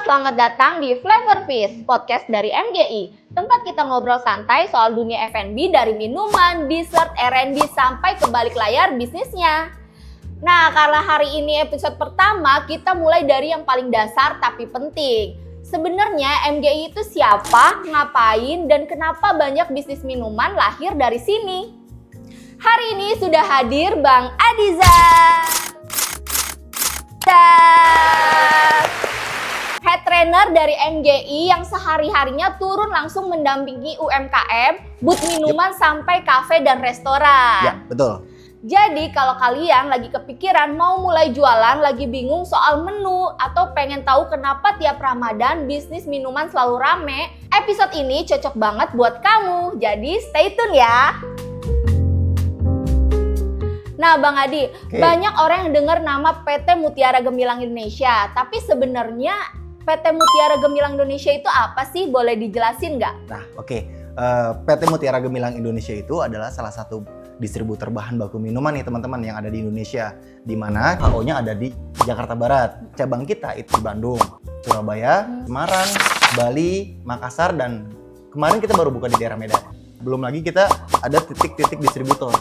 selamat datang di Flavor Feast, podcast dari MGI. Tempat kita ngobrol santai soal dunia F&B dari minuman, dessert, R&D sampai ke balik layar bisnisnya. Nah, karena hari ini episode pertama, kita mulai dari yang paling dasar tapi penting. Sebenarnya MGI itu siapa, ngapain, dan kenapa banyak bisnis minuman lahir dari sini? Hari ini sudah hadir Bang Adiza. Head trainer dari MGI yang sehari-harinya turun langsung mendampingi UMKM, booth minuman sampai kafe dan restoran. Ya, betul. Jadi kalau kalian lagi kepikiran mau mulai jualan, lagi bingung soal menu, atau pengen tahu kenapa tiap Ramadan bisnis minuman selalu rame, episode ini cocok banget buat kamu. Jadi stay tune ya. Nah Bang Adi, banyak orang yang dengar nama PT Mutiara Gemilang Indonesia, tapi sebenarnya PT Mutiara Gemilang Indonesia itu apa sih? Boleh dijelasin nggak? Nah, PT Mutiara Gemilang Indonesia itu adalah salah satu distributor bahan baku minuman nih teman-teman yang ada di Indonesia, di mana HO-nya ada di Jakarta Barat. Cabang kita itu di Bandung, Surabaya, Semarang, Bali, Makassar, dan kemarin kita baru buka di daerah Medan. Belum lagi kita ada titik-titik distributor.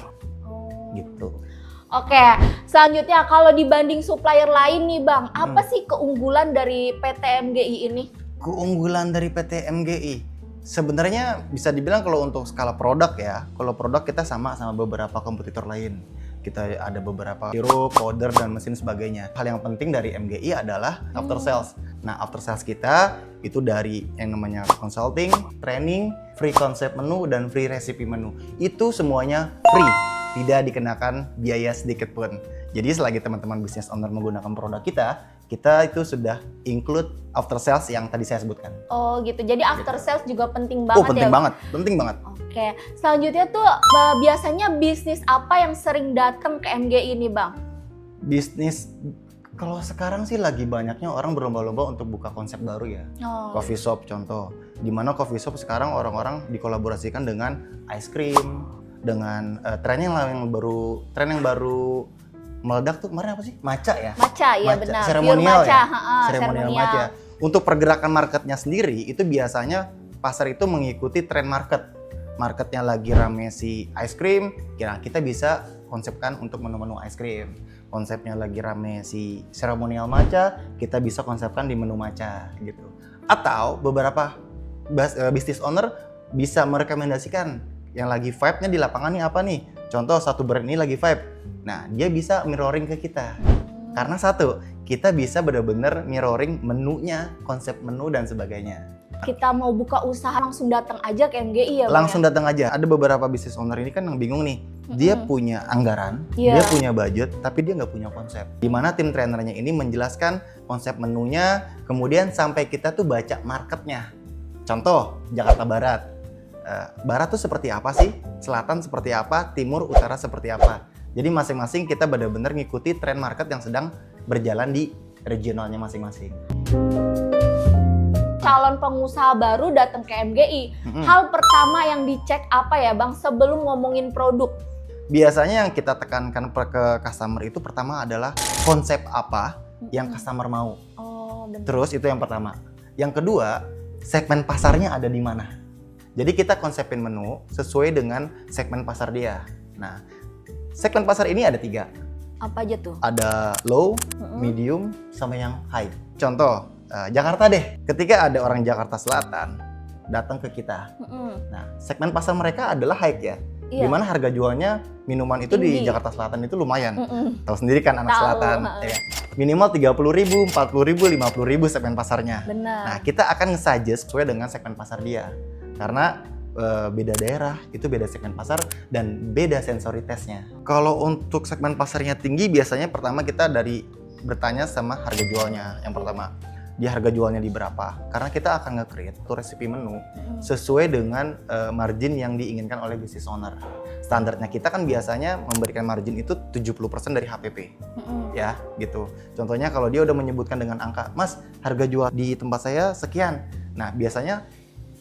Gitu. Oke, selanjutnya kalau dibanding supplier lain nih Bang, apa sih keunggulan dari PT MGI ini? Keunggulan dari PT MGI? Sebenarnya bisa dibilang kalau untuk skala produk ya, kalau produk kita sama beberapa kompetitor lain. Kita ada beberapa sirup, powder, dan mesin sebagainya. Hal yang penting dari MGI adalah after sales. Nah, after sales kita itu dari yang namanya consulting, training, free konsep menu, dan free recipe menu. Itu semuanya free, tidak dikenakan biaya sedikit pun. Jadi selagi teman-teman business owner menggunakan produk kita itu sudah include after sales yang tadi saya sebutkan. Oh gitu, jadi after sales juga penting banget ya? Penting banget. Oke, selanjutnya tuh biasanya bisnis apa yang sering datang ke MGI ini Bang? Bisnis, kalau sekarang sih lagi banyaknya orang berlomba-lomba untuk buka konsep baru ya. Coffee shop contoh, dimana coffee shop sekarang orang-orang dikolaborasikan dengan ice cream, dengan tren yang baru meledak tuh kemarin apa sih? Matcha ya? Matcha, iya benar. Seremonial ya? Seremonial matcha. Untuk pergerakan marketnya sendiri, itu biasanya pasar itu mengikuti tren market. Marketnya lagi rame si ice cream, kita bisa konsepkan untuk menu-menu ice cream. Konsepnya lagi rame si seremonial matcha, kita bisa konsepkan di menu matcha gitu. Atau beberapa business owner bisa merekomendasikan yang lagi vibe-nya di lapangan nih apa nih? Contoh satu brand ini lagi vibe. Nah, dia bisa mirroring ke kita. Karena satu, kita bisa benar-benar mirroring menunya, konsep menu dan sebagainya. Kita mau buka usaha langsung datang aja ke MGI ya Bang? Langsung datang aja. Ada beberapa business owner ini kan yang bingung nih. Dia punya anggaran, dia punya budget, tapi dia nggak punya konsep. Dimana tim trainernya ini menjelaskan konsep menunya, kemudian sampai kita tuh baca marketnya. Contoh, Jakarta Barat. Barat tuh seperti apa sih? Selatan seperti apa? Timur, utara seperti apa? Jadi masing-masing kita benar-benar ngikuti tren market yang sedang berjalan di regionalnya masing-masing. Calon pengusaha baru datang ke MGI, hal pertama yang dicek apa ya Bang sebelum ngomongin produk? Biasanya yang kita tekankan ke customer itu pertama adalah konsep apa yang customer mau. Terus itu yang pertama. Yang kedua, segmen pasarnya ada di mana. Jadi kita konsepin menu sesuai dengan segmen pasar dia. Nah, segmen pasar ini ada 3. Apa aja tuh? Ada low, medium, sama yang high. Contoh, Jakarta deh. Ketika ada orang Jakarta Selatan datang ke kita. Nah, segmen pasar mereka adalah high ya. Dimana harga jualnya minuman itu di Jakarta Selatan itu lumayan. Tahu sendiri kan anak selatan. Ya. Minimal 30.000, 40.000, 50.000 segmen pasarnya. Benar. Nah, kita akan nge-suggest sesuai dengan segmen pasar dia. Karena beda daerah, itu beda segmen pasar dan beda sensori tesnya. Kalau untuk segmen pasarnya tinggi, biasanya pertama kita bertanya sama harga jualnya yang pertama. Dia harga jualnya di berapa? Karena kita akan nge-create tuh resipi menu sesuai dengan margin yang diinginkan oleh business owner. Standarnya kita kan biasanya memberikan margin itu 70% dari HPP. Ya, gitu. Contohnya kalau dia udah menyebutkan dengan angka, "Mas, harga jual di tempat saya sekian." Nah, biasanya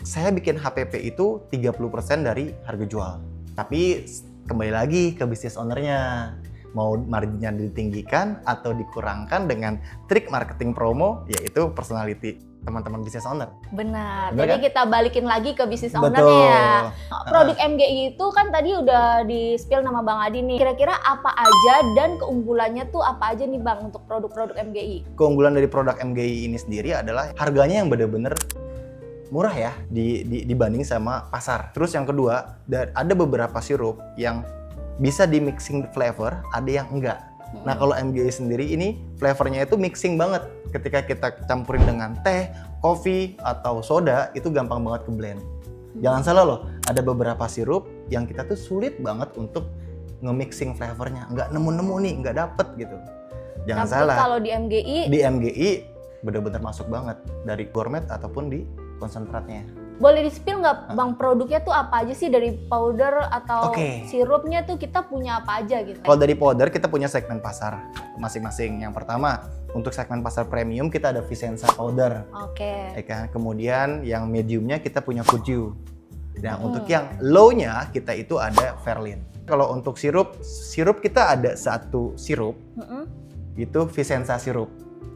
saya bikin HPP itu 30% dari harga jual. Tapi kembali lagi ke business ownernya. Mau marginnya ditinggikan atau dikurangkan dengan trik marketing promo, yaitu personality. teman-teman business owner. Benar. Bener Jadi kan? kita balikin lagi ke bisnis Betul. ownernya ya. Produk MGI itu kan tadi udah di-spill nama Bang Adi nih. Kira-kira apa aja dan keunggulannya tuh apa aja nih Bang untuk produk-produk MGI? Keunggulan dari produk MGI ini sendiri adalah harganya yang bener-bener murah ya dibanding sama pasar. Terus yang kedua, ada beberapa sirup yang bisa di mixing flavor, ada yang enggak. Nah kalau MGI sendiri ini flavornya itu mixing banget. Ketika kita campurin dengan teh, kopi, atau soda, itu gampang banget ke blend. Jangan salah loh, ada beberapa sirup yang kita tuh sulit banget untuk nge-mixing flavornya. Nggak nemu-nemu nih, nggak dapet gitu. Jangan Tapi salah, kalau di MGI bener-bener masuk banget. Dari gourmet ataupun di konsentratnya. boleh di-spill nggak Bang produknya tuh apa aja sih dari powder atau Oke. sirupnya tuh kita punya apa aja gitu? Kalau dari powder kita punya segmen pasar masing-masing. Yang pertama, untuk segmen pasar premium kita ada Vicenza powder. Oke. Ya kan? Kemudian yang mediumnya kita punya Fujiu. Nah, untuk yang low-nya kita itu ada Verlin. Kalau untuk sirup kita ada satu sirup, itu Vicenza sirup.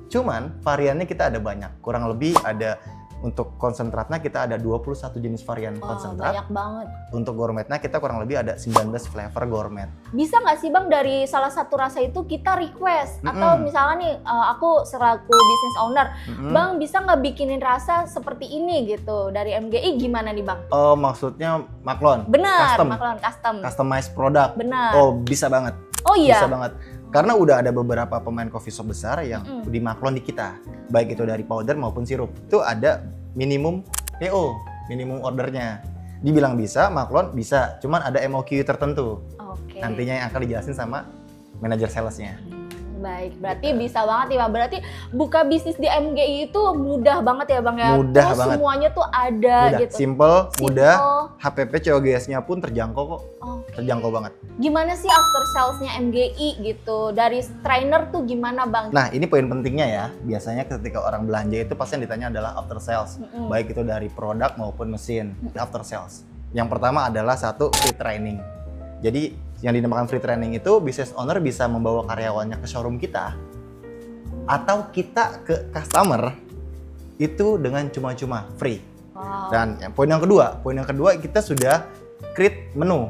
Cuman variannya kita ada banyak. Kurang lebih ada untuk konsentratnya kita ada 21 jenis varian konsentrat. Banyak banget. Untuk gourmetnya kita kurang lebih ada 19 flavor gourmet. Bisa nggak sih Bang dari salah satu rasa itu kita request? Atau misalnya nih aku selaku business owner, Bang bisa nggak bikinin rasa seperti ini gitu? Dari MGI gimana nih Bang? Oh, maksudnya Maklon? Benar, Custom. Maklon custom. Customized product? Benar. Oh, bisa banget. Oh iya? Bisa banget. Karena udah ada beberapa pemain coffee shop besar yang di Maklon di kita. Baik itu dari powder maupun sirup. Itu ada minimum PO, minimum ordernya. Dibilang bisa, Maklon bisa. Cuman ada MOQ tertentu. Oke. Nantinya yang akan dijelasin sama manajer salesnya. Baik, berarti bisa banget ya Bang. Berarti buka bisnis di MGI itu mudah banget ya Bang ya? Mudah Terus banget. semuanya tuh ada Mudah, gitu. simple, mudah. Simple. HPP COGS-nya pun terjangkau kok. Oke. Terjangkau banget. Gimana sih after sales-nya MGI gitu? Dari trainer tuh gimana Bang? Nah, ini poin pentingnya ya. Biasanya ketika orang belanja itu pasti yang ditanya adalah after sales. Baik itu dari produk maupun mesin. After sales. Yang pertama adalah satu free training. Jadi yang dinamakan free training itu business owner bisa membawa karyawannya ke showroom kita atau kita ke customer itu dengan cuma-cuma free. Wow. Dan poin yang kedua kita sudah create menu.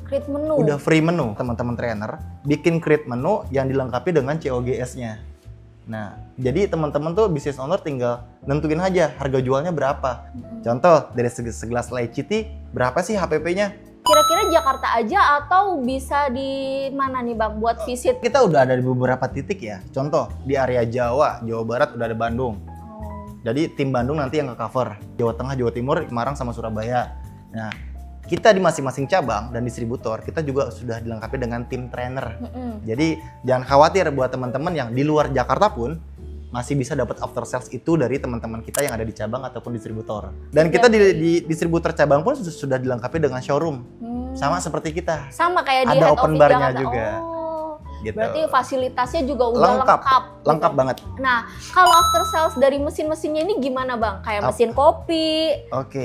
Create menu. Udah free menu. Teman-teman trainer bikin create menu yang dilengkapi dengan COGS-nya. Nah, jadi teman-teman tuh business owner tinggal nentuin aja harga jualnya berapa. Contoh, dari segelas leci tea berapa sih HPP-nya? Kira-kira Jakarta aja atau bisa di mana nih Bang buat visit? Kita udah ada di beberapa titik ya. Contoh, di area Jawa Barat udah ada Bandung. Jadi tim Bandung nanti yang nge-cover. Jawa Tengah, Jawa Timur, Semarang sama Surabaya. Nah, kita di masing-masing cabang dan distributor, kita juga sudah dilengkapi dengan tim trainer. Jadi jangan khawatir buat teman-teman yang di luar Jakarta pun masih bisa dapat after sales itu dari teman-teman kita yang ada di cabang ataupun distributor. Dan kita di distributor cabang pun sudah dilengkapi dengan showroom. Sama seperti kita. Sama kayak di Ada head open office bar-nya Jakarta. juga. Oh. Gitu. Berarti fasilitasnya juga udah lengkap. Lengkap banget. Nah, kalau after sales dari mesin-mesinnya ini gimana Bang? Kayak mesin kopi,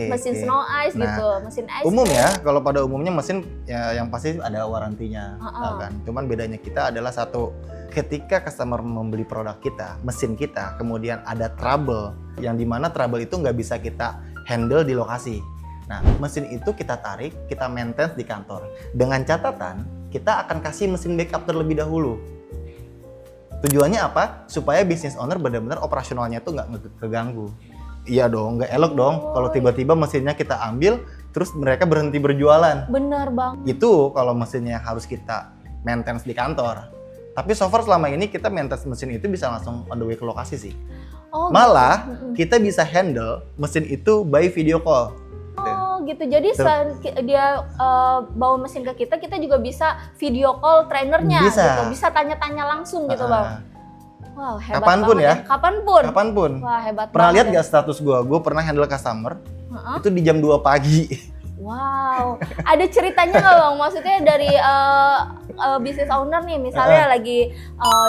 mesin snow ice gitu, mesin ice umum cream. ya, kalau pada umumnya mesin ya, yang pasti ada warantinya, kan. Cuman bedanya kita adalah satu, ketika customer membeli produk kita, mesin kita, kemudian ada trouble, yang dimana trouble itu nggak bisa kita handle di lokasi. Nah, mesin itu kita tarik, kita maintenance di kantor. Dengan catatan, kita akan kasih mesin backup terlebih dahulu. Tujuannya apa? Supaya business owner benar-benar operasionalnya itu nggak keganggu. Iya dong, nggak elok dong kalau tiba-tiba mesinnya kita ambil, terus mereka berhenti berjualan. Bener Bang. Itu kalau mesinnya harus kita maintenance di kantor. Tapi so far selama ini kita maintenance mesin itu bisa langsung on the way ke lokasi sih. Malah kita bisa handle mesin itu by video call. Oh gitu, jadi selain dia bawa mesin ke kita juga bisa video call trainernya gitu, bisa tanya-tanya langsung gitu Bang. Wow, hebat Kapanpun banget ya. Kapanpun. Wah, hebat pernah lihat banget. gak status gue pernah handle customer, itu di jam 2 pagi. Wow, ada ceritanya nggak Bang? Maksudnya dari business owner nih, misalnya lagi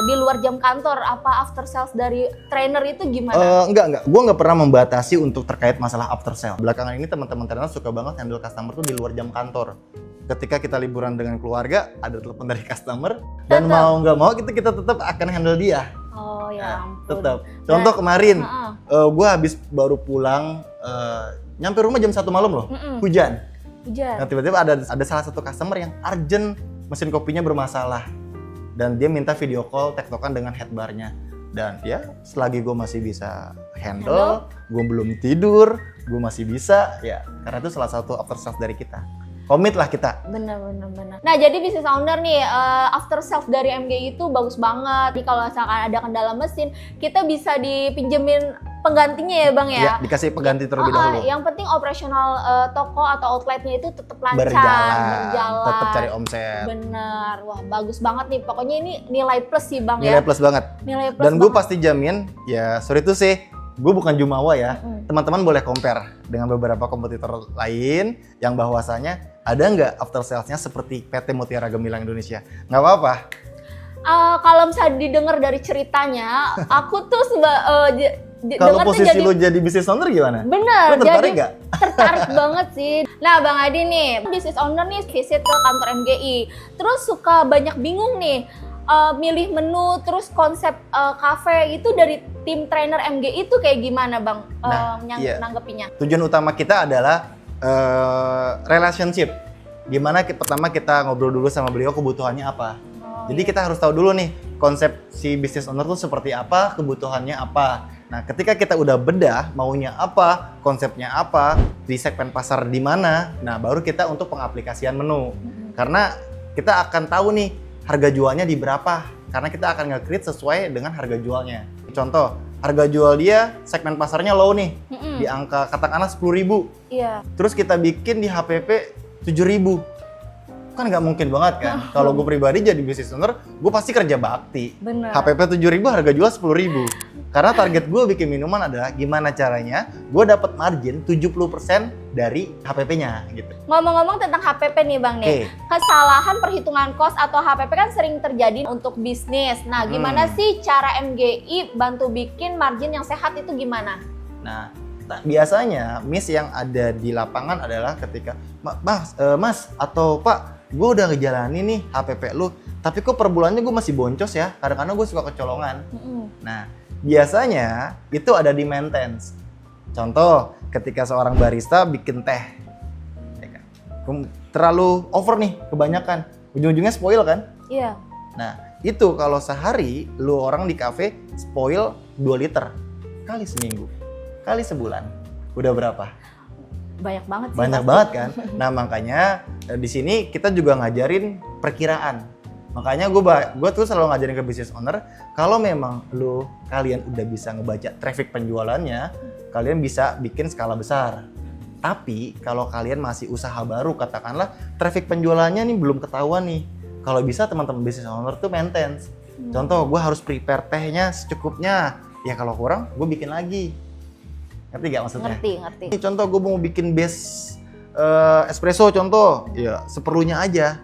di luar jam kantor, apa after sales dari trainer itu gimana? Enggak. Gue nggak pernah membatasi untuk terkait masalah after sale. Belakangan ini teman-teman trainer suka banget handle customer tuh di luar jam kantor. Ketika kita liburan dengan keluarga, ada telepon dari customer, dan mau nggak mau kita tetap akan handle dia. Oh, ya ampun. Tetap. Contoh kemarin, Heeh. gue habis baru pulang, nyampe rumah jam 1 malam loh, hujan. Nah tiba-tiba ada salah satu customer yang urgent mesin kopinya bermasalah. Dan dia minta video call tektokan dengan headbarnya. Dan ya selagi gue masih bisa handle, gue belum tidur, gue masih bisa, ya karena itu salah satu after sales dari kita. Komit lah kita. Bener. Nah jadi business owner nih, after sales dari MGI itu bagus banget. Jadi kalau misalkan ada kendala mesin, kita bisa dipinjemin penggantinya ya Bang ya? Ya, dikasih pengganti terlebih dahulu. Yang penting operasional toko atau outletnya itu tetap lancar, berjalan. Tetap cari omset. Bener, wah bagus banget nih. Pokoknya ini nilai plus sih Bang Nilai ya. plus banget. Nilai plus Dan gue banget. pasti jamin, ya sorry to say, gue bukan jumawa ya. Teman-teman boleh compare dengan beberapa kompetitor lain yang bahwasanya ada nggak after sales-nya seperti PT Mutiara Gemilang Indonesia? Nggak apa-apa. Kalau misalnya didengar dari ceritanya, aku tuh Kalau posisi lu jadi business owner gimana? Bener, lu tertarik jadi nggak? tertarik banget sih. Nah Bang Adi nih, business owner nih visit ke kantor MGI, terus suka banyak bingung nih, milih menu, terus konsep cafe itu dari tim trainer MGI itu kayak gimana Bang nanggepinnya? Tujuan utama kita adalah relationship. Gimana pertama kita ngobrol dulu sama beliau kebutuhannya apa. Jadi kita harus tahu dulu nih konsep si business owner tuh seperti apa, kebutuhannya apa. Nah, ketika kita udah bedah maunya apa, konsepnya apa, di segmen pasar di mana, nah baru kita untuk pengaplikasian menu. Karena kita akan tahu nih harga jualnya di berapa. Karena kita akan nge-create sesuai dengan harga jualnya. Contoh, harga jual dia segmen pasarnya low nih, di angka katakanlah 10.000. Iya. Terus kita bikin di HPP 7.000. Kan nggak mungkin banget kan. Kalau gue pribadi jadi business owner, gue pasti kerja bakti. Bener. HPP 7.000, harga jual 10.000. Karena target gue bikin minuman adalah gimana caranya gue dapat margin 70% dari HPP-nya gitu. Ngomong-ngomong tentang HPP nih Bang nih, kesalahan perhitungan cost atau HPP kan sering terjadi untuk bisnis. Nah gimana sih cara MGI bantu bikin margin yang sehat itu gimana? Nah biasanya miss yang ada di lapangan adalah ketika Mas atau Pak, gue udah ngejalanin nih HPP lu, tapi kok per bulannya gue masih boncos ya, kadang-kadang gue suka kecolongan. Nah biasanya itu ada di maintenance. Contoh, ketika seorang barista bikin teh, terlalu over nih, kebanyakan, ujung-ujungnya spoil kan? Iya. Nah, itu kalau sehari lu orang di cafe spoil 2 liter kali seminggu, kali sebulan, udah berapa? Banyak banget sih. Banyak banget kan? Nah, makanya di sini kita juga ngajarin perkiraan. Makanya gue tuh selalu ngajarin ke business owner, kalau memang kalian udah bisa ngebaca traffic penjualannya, kalian bisa bikin skala besar. Tapi kalau kalian masih usaha baru, katakanlah traffic penjualannya nih belum ketahuan nih, kalau bisa teman-teman business owner tuh maintenance. Contoh, gue harus prepare tehnya secukupnya, ya kalau kurang gue bikin lagi. Ngerti gak maksudnya? Ngerti. Contoh, gue mau bikin base espresso contoh, ya seperlunya aja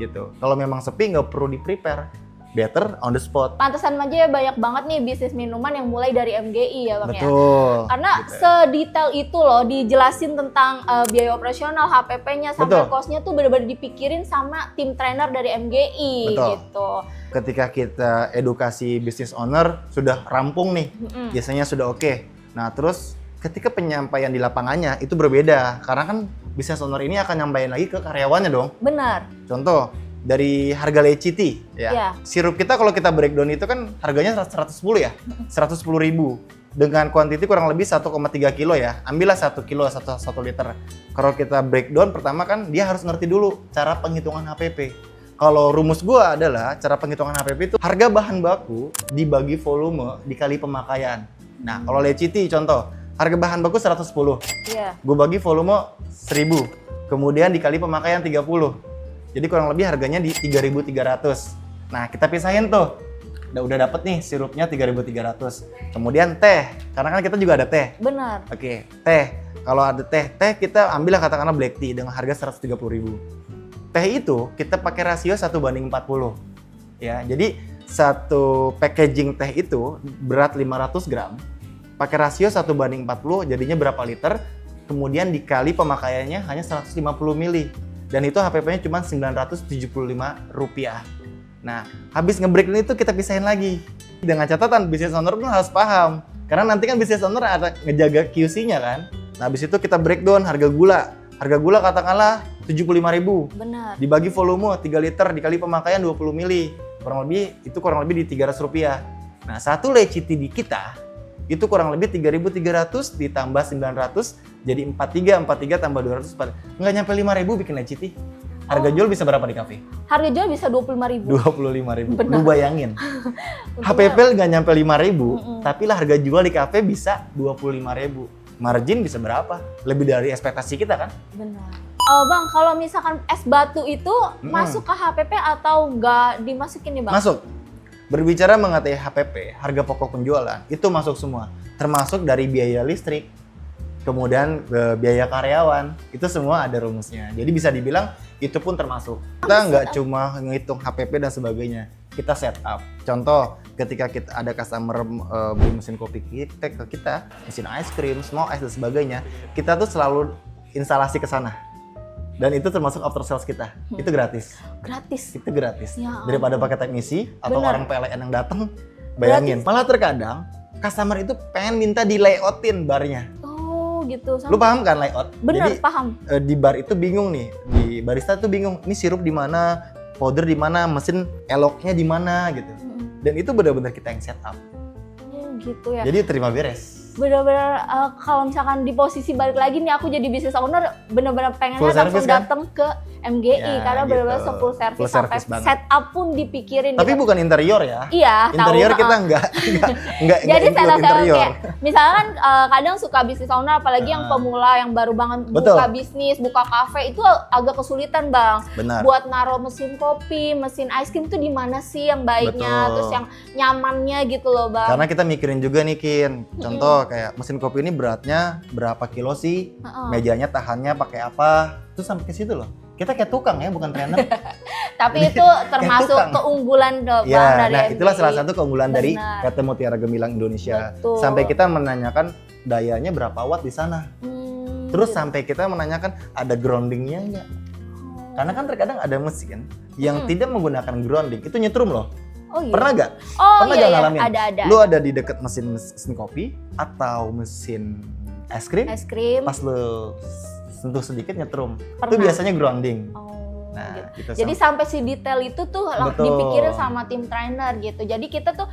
gitu. Kalau memang sepi nggak perlu di-prepare, better on the spot. Pantesan aja banyak banget nih bisnis minuman yang mulai dari MGI ya Bang. Betul. Ya? Karena gitu. Sedetail itu loh dijelasin tentang biaya operasional, HPP-nya sampai cost-nya tuh benar-benar dipikirin sama tim trainer dari MGI. Betul. Gitu. Ketika kita edukasi business owner sudah rampung nih, biasanya sudah oke. Nah terus ketika penyampaian di lapangannya itu berbeda, karena kan business owner ini akan nyampaikan lagi ke karyawannya dong. Benar. Contoh, dari harga leciti ya. Sirup kita kalau kita breakdown itu kan harganya 110 ya. 110.000 dengan kuantiti kurang lebih 1,3 kilo ya. Ambillah 1 kilo 1 liter. Kalau kita breakdown pertama kan dia harus ngerti dulu cara penghitungan HPP. Kalau rumus gua adalah cara penghitungan HPP itu harga bahan baku dibagi volume dikali pemakaian. Nah, kalau leciti contoh, harga bahan baku 110. Iya. Gue bagi volume 1000. Kemudian dikali pemakaian 30. Jadi kurang lebih harganya di 3.300. Nah, kita pisahin tuh. Udah dapet nih sirupnya 3.300. Kemudian teh, karena kan kita juga ada teh. Benar. Oke, teh. Kalau ada teh kita ambillah katakanlah black tea dengan harga 130.000. Teh itu kita pakai rasio 1:40. Ya, jadi satu packaging teh itu berat 500 gram. Pakai rasio 1:40 jadinya berapa liter, kemudian dikali pemakaiannya hanya 150 ml. Dan itu HPP-nya cuma Rp975. Nah, habis nge-breakdown itu kita pisahin lagi. Dengan catatan business owner pun harus paham. Karena nanti kan business owner ada ngejaga QC-nya kan. Nah, habis itu kita breakdown harga gula. Harga gula katakanlah 75.000. Benar. Dibagi volume 3 liter dikali pemakaian 20 mili. Kurang lebih di Rp300. Nah, satu leciti di kita itu kurang lebih 3.300 ditambah 900 jadi 43 tambah 200. Nggak nyampe 5.000 bikin leciti. Harga jual bisa berapa di kafe? Harga jual bisa 25.000. 25.000. Benar. Lu bayangin. HPP nggak nyampe 5.000, tapi lah harga jual di kafe bisa 25.000. Margin bisa berapa? Lebih dari ekspektasi kita kan? Benar. Bang, kalau misalkan es batu itu masuk ke HPP atau nggak dimasukin nih Bang? Masuk. Berbicara mengenai HPP, harga pokok penjualan, itu masuk semua. Termasuk dari biaya listrik, kemudian biaya karyawan, itu semua ada rumusnya. Jadi bisa dibilang itu pun termasuk. Kita nggak cuma ngitung HPP dan sebagainya, kita set up. Contoh, ketika kita ada customer beli mesin kopi kita ke kita, mesin ice cream, smoke ice dan sebagainya, kita tuh selalu instalasi ke sana. Dan itu termasuk after sales kita. Itu gratis. Gratis. Itu gratis. Ya. Daripada pakai teknisi atau Bener. orang PLN yang datang, bayangin. Malah terkadang customer itu pengen minta di layoutin barnya. Oh gitu. Lu paham kan layout? Bener, Jadi paham. Di bar itu bingung nih, di barista tuh bingung. Ini sirup di mana, powder di mana, mesin eloknya di mana gitu. Dan itu benar-benar kita yang set up. Oh gitu ya. Jadi terima beres. Bener-bener kalau misalkan di posisi balik lagi nih aku jadi business owner, bener-bener pengennya Full langsung service kan? datang ke MGI Ya, karena bener-bener gitu. full service Full sampai service banget. setup pun dipikirin. Tapi gitu. bukan interior ya. Iya, Interior tahu, kita heeh. enggak Jadi include setup interior. kayak misalkan kadang suka bisnis owner apalagi yang pemula yang baru banget Betul. buka bisnis, buka kafe itu agak kesulitan Bang. Benar. Buat naruh mesin kopi, mesin ice cream tuh di mana sih yang baiknya, Betul. terus yang nyamannya gitu loh Bang. Karena kita mikirin juga nih Kin, contoh kayak mesin kopi ini beratnya berapa kilo sih, mejanya tahannya pakai apa, itu sampai ke situ loh. Kita kayak tukang ya, bukan trainer. Tapi itu termasuk tukang. keunggulan Bang Ya, dari nah MGI. itulah salah satu keunggulan dari Benar. PT Mutiara Gemilang Indonesia. Betul. Sampai kita menanyakan dayanya berapa watt di sana. Terus sampai kita menanyakan ada groundingnya nggak? Karena kan terkadang ada mesin yang tidak menggunakan grounding, itu nyetrum loh. Oh iya. Pernah nggak? Oh Pernah iya, nggak iya. ngalamin? Ada. Lu ada di dekat mesin kopi atau mesin es krim, Es krim. pas lu sentuh sedikit nyetrum. Itu Pernah. biasanya grounding. Oh. Nah, gitu. gitu Jadi sampai si detail itu tuh Betul. dipikirin sama tim trainer gitu. Jadi kita tuh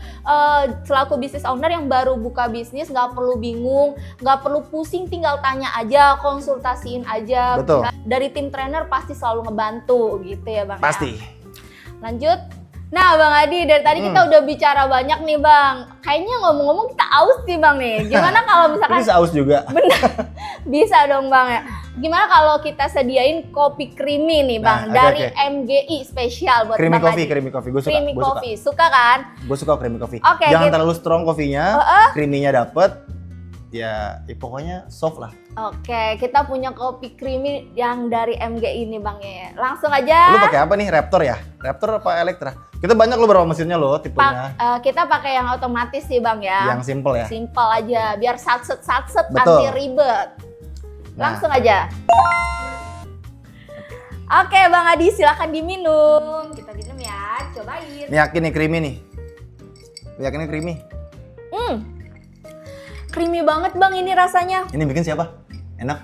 selaku business owner yang baru buka bisnis nggak perlu bingung, nggak perlu pusing, tinggal tanya aja, konsultasiin aja. Betul. Dari tim trainer pasti selalu ngebantu gitu ya Bang. Pasti. Ya? Lanjut. Nah Bang Adi, dari tadi kita udah bicara banyak nih Bang. Kayaknya ngomong-ngomong kita aus nih Bang nih. Gimana kalau misalkan Bisa aus juga. bener, bisa dong Bang ya. Gimana kalau kita sediain kopi creamy nih Bang, Nah, dari oke. MGI spesial buat Creamy Bang coffee, Adi. creamy coffee. Gue suka. Creamy Gua suka. coffee, suka kan? Gue suka creamy coffee. Oke, Jangan gitu. terlalu strong coffee-nya, creamy-nya dapet. Ya, pokoknya soft lah. Oke, kita punya kopi creamy yang dari MGI ini Bang ya. Langsung aja. Lu pakai apa nih? Raptor ya? Raptor apa Electra? Kita banyak lo berapa mesinnya lo, tipenya. Kita pakai yang otomatis sih Bang ya. Yang simple ya. Simple aja, biar satset Betul. anti ribet. Nah. Langsung aja. Oke Bang Adi, silakan diminum. Kita minum ya, cobain. Ini yakin nih creamy nih. Lu yakin nih creamy? Creamy banget Bang ini rasanya. Ini bikin siapa? Enak.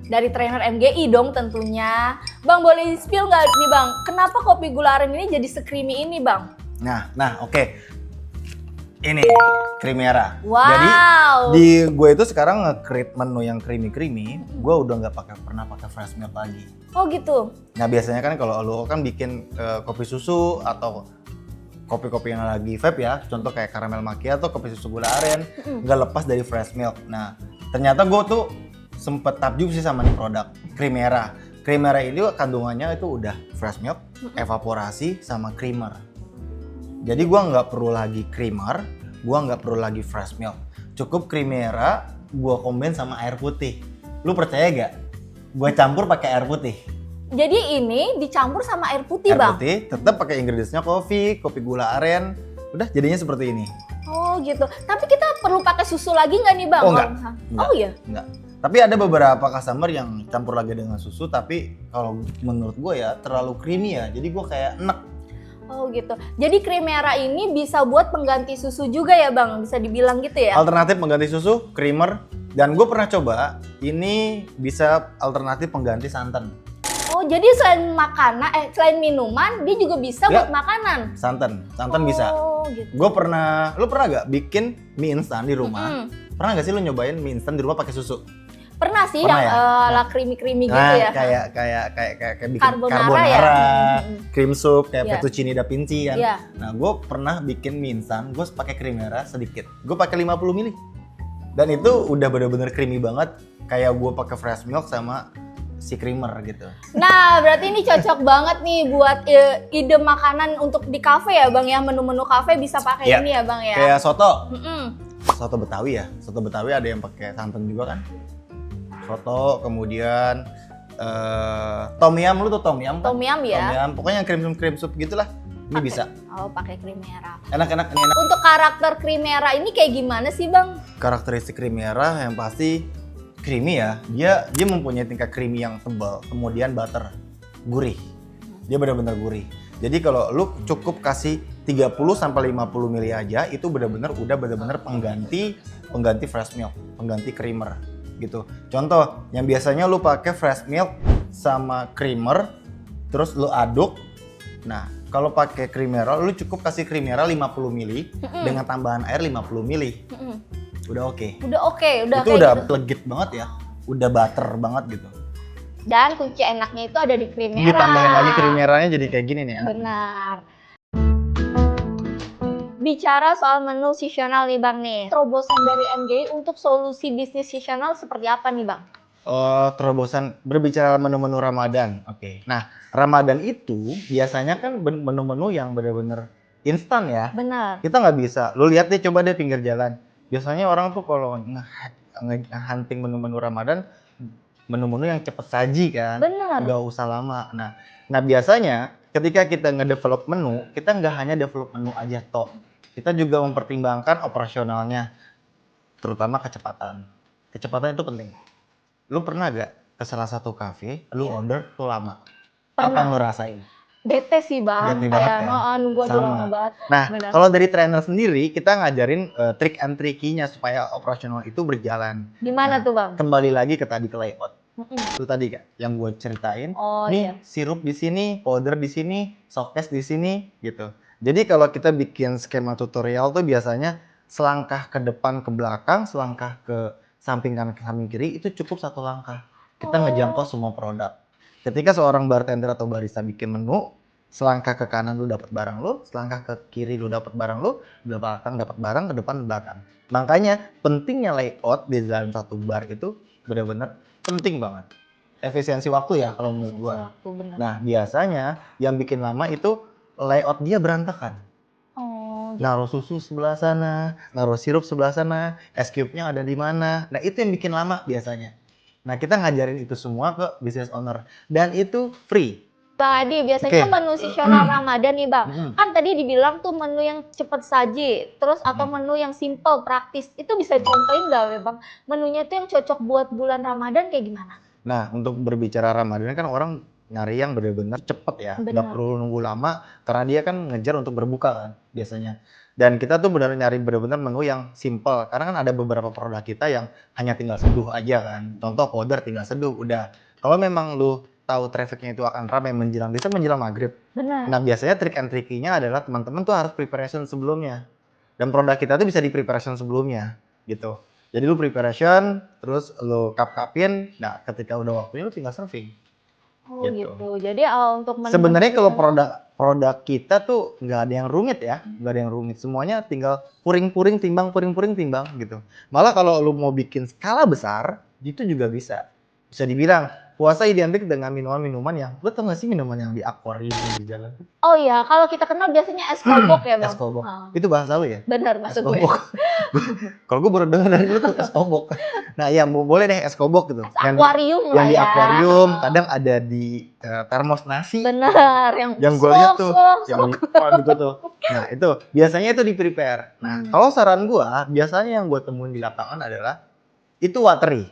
Dari trainer MGI dong tentunya. Bang boleh spill nggak nih Bang, kenapa kopi gula aren ini jadi se-creamy ini Bang? Nah, oke. Ini Creamiera. Wow. Jadi di gue itu sekarang nge-create menu yang creamy, gue udah nggak pernah pakai fresh milk lagi. Oh gitu. Nah biasanya kan kalau lo kan bikin kopi susu atau kopi-kopi yang lagi vape ya, contoh kayak caramel macchiato, kopi susu gula aren, nggak lepas dari fresh milk. Nah ternyata gue tuh sempet takjub sih sama nih produk Creamiera. Creamiera ini kandungannya itu udah fresh milk, evaporasi sama creamer. Jadi gua nggak perlu lagi creamer, gua nggak perlu lagi fresh milk. Cukup Creamiera gua combine sama air putih. Lu percaya gak? Gua campur pakai air putih. Jadi ini dicampur sama air putih Air Bang? putih, tetap pakai ingredientsnya kopi gula aren. Udah jadinya seperti ini. Oh gitu. Tapi kita perlu pakai susu lagi nggak nih Bang? Oh, nggak. Oh iya? Enggak. Tapi ada beberapa customer yang campur lagi dengan susu, tapi kalau menurut gue ya terlalu creamy ya. Jadi gue kayak enek. Oh gitu. Jadi Creamera ini bisa buat pengganti susu juga ya Bang? Bisa dibilang gitu ya? Alternatif pengganti susu, creamer, dan gue pernah coba, ini bisa alternatif pengganti santan. Oh jadi selain makanan, selain minuman, dia juga bisa Ya. buat makanan? Santan bisa. Oh gitu. Lu pernah gak bikin mie instan di rumah? Mm-mm. Pernah gak sih lu nyobain mie instan di rumah pakai susu? Pernah sih Pernah yang ya? ala creamy gitu Nah, ya? kayak bikin Carbonara carbonara, ya? cream soup, kayak Iya. fettuccine da Vinci kan. Iya. Nah, gue pernah bikin mie instan, gue pakai creamera sedikit. Gue pakai 50 ml. Dan itu udah bener-bener creamy banget, kayak gue pakai fresh milk sama si creamer gitu. Nah, berarti ini cocok banget nih buat ide makanan untuk di kafe ya Bang ya? Menu-menu kafe bisa pakai Iya. ini ya Bang ya? Kayak soto. Mm-mm. Soto Betawi ya. Soto Betawi ada yang pakai santan juga kan. Soto, kemudian tom yum, lu tuh tom yum kan? Tom yum ya? Tom yum, pokoknya yang cream soup gitulah. Ini Pakai. bisa. Oh, pakai Creamera. Enak-enak, ini enak. Untuk karakter Creamera ini kayak gimana sih Bang? Karakteristik creamera yang pasti creamy ya. Dia mempunyai tingkat creamy yang tebal, kemudian butter, gurih. Dia benar-benar gurih. Jadi kalau lu cukup kasih 30 sampai 50 ml aja, itu benar-benar pengganti fresh milk, pengganti creamer gitu. Contoh, yang biasanya lu pakai fresh milk sama creamer, terus lu aduk. Nah, kalau pakai creamera, lu cukup kasih creamera 50 ml dengan tambahan air 50 ml. Mm-mm. Udah oke. Udah oke, udah Itu kayak udah gitu. legit banget ya. Udah butter banget gitu. Dan kunci enaknya itu ada di Creamera. Ditambahin lagi creameranya jadi kayak gini nih. Benar. Bicara soal menu seasonal nih Bang nih. Terobosan dari MGI untuk solusi bisnis seasonal seperti apa nih Bang? Oh, terobosan berbicara menu-menu Ramadan. Oke. Nah, Ramadan itu biasanya kan menu-menu yang bener-bener instan ya. Benar. Kita nggak bisa. Lu lihat deh coba deh pinggir jalan. Biasanya orang tuh kalau hunting menu-menu Ramadan, menu-menu yang cepet saji kan. Benar. Nggak usah lama. Nah biasanya ketika kita nge-develop menu, kita nggak hanya develop menu aja toh. Kita juga mempertimbangkan operasionalnya, terutama kecepatan. Kecepatan itu penting. Lu pernah gak ke salah satu cafe, lu order tuh lama? Apa yang lu rasain? Bete sih Bang. Bete banget Kayak, ya? nunggu aja Sama. lama banget. Nah, Benar. kalau dari trainer sendiri, kita ngajarin trik and tricky-nya supaya operasional itu berjalan. Gimana tuh Bang? Kembali lagi ke tadi ke layout. Mm-mm. Itu tadi Kak, yang gue ceritain. Oh Nih iya. sirup di sini, powder di sini, softcase di sini gitu. Jadi kalau kita bikin skema tutorial tuh biasanya selangkah ke depan ke belakang, selangkah ke samping kanan ke samping kiri itu cukup satu langkah. Kita ngejangkau semua produk. Ketika seorang bartender atau barista bikin menu, selangkah ke kanan lu dapat barang lu, selangkah ke kiri lu dapat barang lu, belakang dapat barang, ke depan belakang. Makanya pentingnya layout di dalam satu bar itu benar-benar penting banget. Efisiensi waktu ya kalau menurut gua. Aku benar. Nah, biasanya yang bikin lama itu layout dia berantakan. Oh, gitu. Naruh susu sebelah sana, naruh sirup sebelah sana, es cube-nya ada di mana. Nah, itu yang bikin lama biasanya. Nah, kita ngajarin itu semua ke business owner. Dan itu free. Bang Adi, biasanya Oke. menu seasonal Ramadan nih Bang. Mm-mm. Kan tadi dibilang tuh menu yang cepet saji, terus atau menu yang simple, praktis. Itu bisa dicontohin nggak ya Bang? Menunya tuh yang cocok buat bulan Ramadan kayak gimana? Nah, untuk berbicara Ramadan kan orang nyari yang benar-benar cepet ya. Benar. Nggak perlu nunggu lama, karena dia kan ngejar untuk berbuka kan biasanya. Dan kita tuh benar nyari benar-benar menu yang simple. Karena kan ada beberapa produk kita yang hanya tinggal seduh aja kan. Contoh powder tinggal seduh, udah. Kalau memang lu tahu trafficnya itu akan ramai menjelang maghrib. Benar. Nah biasanya trik and tricky-nya adalah teman-teman tuh harus preparation sebelumnya. Dan produk kita tuh bisa di preparation sebelumnya gitu. Jadi lu preparation, terus lu cup-cupin, nah ketika udah waktunya lu tinggal serving. Oh gitu. gitu. Jadi untuk menu Sebenarnya kalau seasonal- produk kita tuh nggak ada yang rumit ya, nggak ada yang rumit. Semuanya tinggal puring-puring timbang gitu. Malah kalau lu mau bikin skala besar, itu juga bisa. Bisa dibilang puasa identik dengan minuman-minuman yang, lu tau gak sih minuman yang di akuarium di jalan? Oh iya, kalau kita kenal biasanya es kobok ya Bang. Es kobok. Oh, Itu bahasa lu ya? benar Es maksud gue. kobok. Kalau gue baru dengar dari lu tuh es kobok. Nah ya boleh deh es kobok gitu. Akuarium Yang lah di ya. akuarium, kadang ada di termos nasi. Benar, yang Yang gue lihat tuh, slok. yang gitu tuh. Nah itu biasanya itu di prepare. Nah kalau saran gue, biasanya yang gue temuin di lapangan adalah itu watery,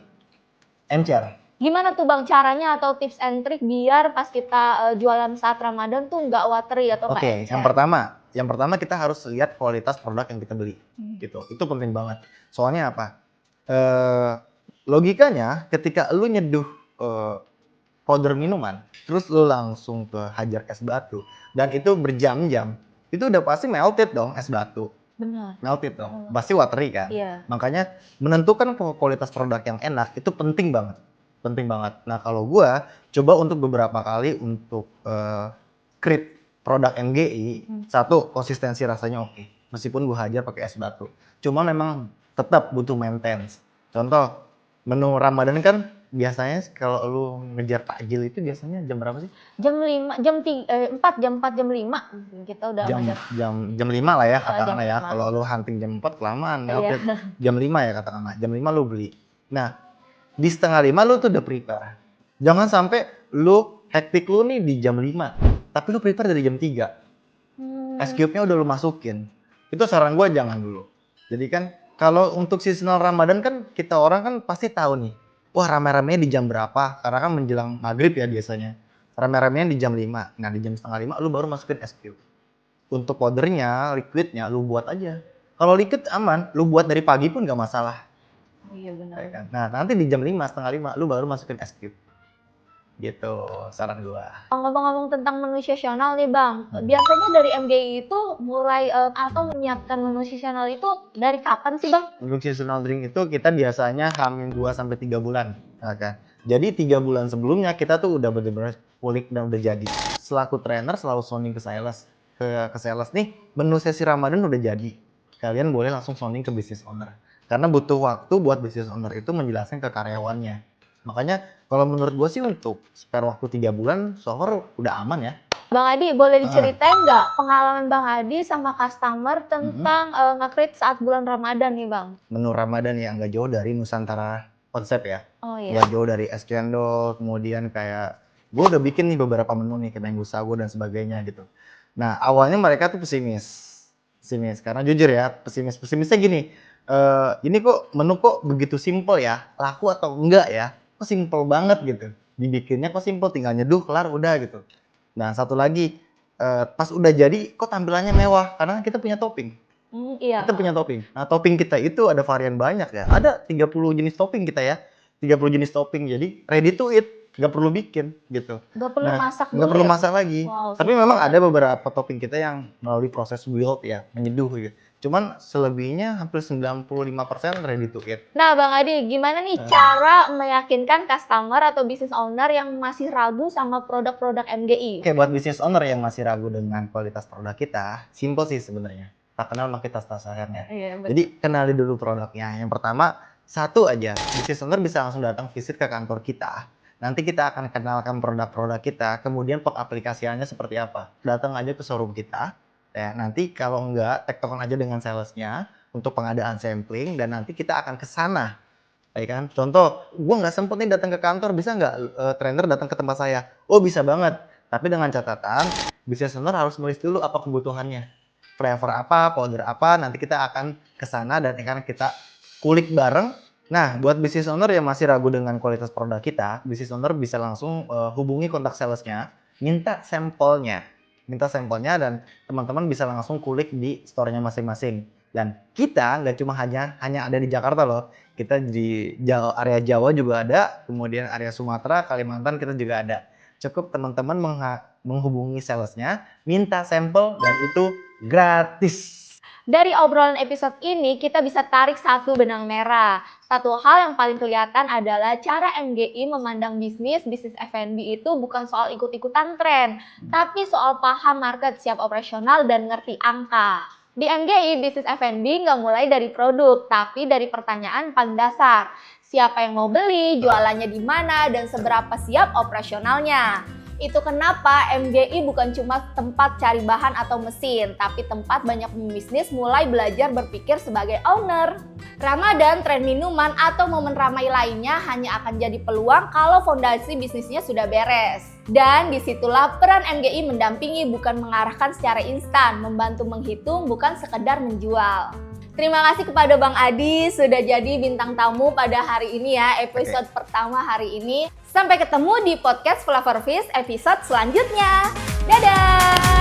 encer. Gimana tuh Bang caranya atau tips and trick biar pas kita jualan saat Ramadan tuh nggak watery atau nggak Oke, encer? yang pertama kita harus lihat kualitas produk yang kita beli, gitu. Itu penting banget. Soalnya apa? Logikanya ketika lu nyeduh powder minuman, terus lu langsung ke hajar es batu, dan itu berjam-jam, itu udah pasti melted dong es batu. Benar. Melted dong, pasti watery kan. Iya. Makanya menentukan kualitas produk yang enak itu penting banget. Penting banget. Nah kalau gua coba untuk beberapa kali untuk create produk MGI, satu konsistensi rasanya oke. Meskipun gua hajar pakai es batu. Cuma memang tetap butuh maintenance. Contoh menu Ramadan kan biasanya kalau lu ngejar takjil itu biasanya jam berapa sih? Jam 5, jam 4, jam 5 kita udah ngajar. Jam 5 lah ya katakanlah jam ya. 5. Kalau lu hunting jam 4 kelamaan ya. Iya. Oke. Jam 5 ya katakanlah. Jam 5 lu beli. Nah, di setengah 5 lu tuh udah prepare. Jangan sampai lu hektik lu nih di jam 5, tapi lu prepare dari jam 3. Es cube-nya udah lu masukin. Itu saran gua jangan dulu. Jadi kan kalau untuk seasonal Ramadan kan kita orang kan pasti tahu nih. Wah, rame-ramenya di jam berapa? Karena kan menjelang maghrib ya biasanya. Rame-ramenya di jam 5. Nah, di jam setengah 5 lu baru masukin es cube. Untuk powdernya, liquidnya lu buat aja. Kalau liquid aman, lu buat dari pagi pun gak masalah. Iya benar. Ya kan? Nah, nanti di jam 5, setengah 5 lu baru masukin es cube. Gitu, saran gua. Ngomong-ngomong tentang menu seasonal nih Bang, biasanya dari MGI itu mulai atau menyiapkan menu seasonal itu dari kapan sih Bang? Untuk seasonal drink itu kita biasanya hamil 2 sampai 3 bulan, ya kan. Jadi 3 bulan sebelumnya kita tuh udah bener-bener kulik dan udah jadi. Selaku trainer selalu sounding ke sales, ke sales nih, menu sesi Ramadan udah jadi. Kalian boleh langsung sounding ke business owner. Karena butuh waktu buat business owner itu menjelaskan ke karyawannya. Makanya kalau menurut gue sih untuk spare waktu 3 bulan, so far udah aman ya. Bang Adi, boleh diceritain nggak pengalaman Bang Adi sama customer tentang nge-create saat bulan Ramadan nih Bang? Menu Ramadan yang nggak jauh dari Nusantara konsep ya. Oh iya. Nggak jauh dari es cendol, kemudian kayak gue udah bikin nih beberapa menu nih kayak mango sago dan sebagainya gitu. Nah awalnya mereka tuh pesimis karena jujur ya pesimisnya gini, ini kok menu kok begitu simple ya, laku atau enggak ya? Kok simple banget gitu, dibikinnya kok simple, tinggal nyeduh kelar udah gitu. Nah satu lagi, pas udah jadi kok tampilannya mewah karena kita punya topping. Iya. Kita punya topping. Nah topping kita itu ada varian banyak ya, ada 30 jenis topping kita ya, 30 jenis topping, jadi ready to eat, nggak perlu bikin gitu. Nggak perlu masak dulu. Nggak perlu ya? masak lagi. Wow, Tapi memang ada beberapa topping kita yang melalui proses wild ya, menyeduh gitu. Cuman selebihnya hampir 95% ready to eat. Nah Bang Adi, gimana nih cara meyakinkan customer atau business owner yang masih ragu sama produk-produk MGI? Oke, buat business owner yang masih ragu dengan kualitas produk kita, simple sih sebenarnya. Tak kenal maka kita sayangnya. Iya, Jadi kenali dulu produknya. Yang pertama, satu aja, business owner bisa langsung datang visit ke kantor kita. Nanti kita akan kenalkan produk-produk kita, kemudian pengaplikasiannya seperti apa. Datang aja ke showroom kita. Ya, nanti kalau enggak, tektokan aja dengan salesnya untuk pengadaan sampling dan nanti kita akan ke sana. Ya kan? Contoh, gua nggak sempet nih datang ke kantor, bisa nggak trainer datang ke tempat saya? Oh bisa banget. Tapi dengan catatan, business owner harus nulis dulu apa kebutuhannya. Flavor apa, powder apa, nanti kita akan ke sana dan akan kita kulik bareng. Nah, buat business owner yang masih ragu dengan kualitas produk kita, business owner bisa langsung hubungi kontak salesnya, minta sampelnya dan teman-teman bisa langsung kulik di store-nya masing-masing. Dan kita nggak cuma hanya ada di Jakarta loh, kita di area Jawa juga ada, kemudian area Sumatera, Kalimantan kita juga ada. Cukup teman-teman menghubungi salesnya, minta sampel dan itu gratis. Dari obrolan episode ini, kita bisa tarik satu benang merah. Satu hal yang paling kelihatan adalah cara MGI memandang bisnis F&B itu bukan soal ikut-ikutan tren, tapi soal paham market, siap operasional, dan ngerti angka. Di MGI, bisnis F&B nggak mulai dari produk, tapi dari pertanyaan paling dasar. Siapa yang mau beli, jualannya di mana, dan seberapa siap operasionalnya. Itu kenapa MGI bukan cuma tempat cari bahan atau mesin, tapi tempat banyak pembisnis mulai belajar berpikir sebagai owner. Ramadan, tren minuman, atau momen ramai lainnya hanya akan jadi peluang kalau fondasi bisnisnya sudah beres. Dan disitulah peran MGI mendampingi bukan mengarahkan secara instan, membantu menghitung bukan sekedar menjual. Terima kasih kepada Bang Adi sudah jadi bintang tamu pada hari ini ya, episode pertama hari ini. Sampai ketemu di podcast Flavor Fish episode selanjutnya. Dadah!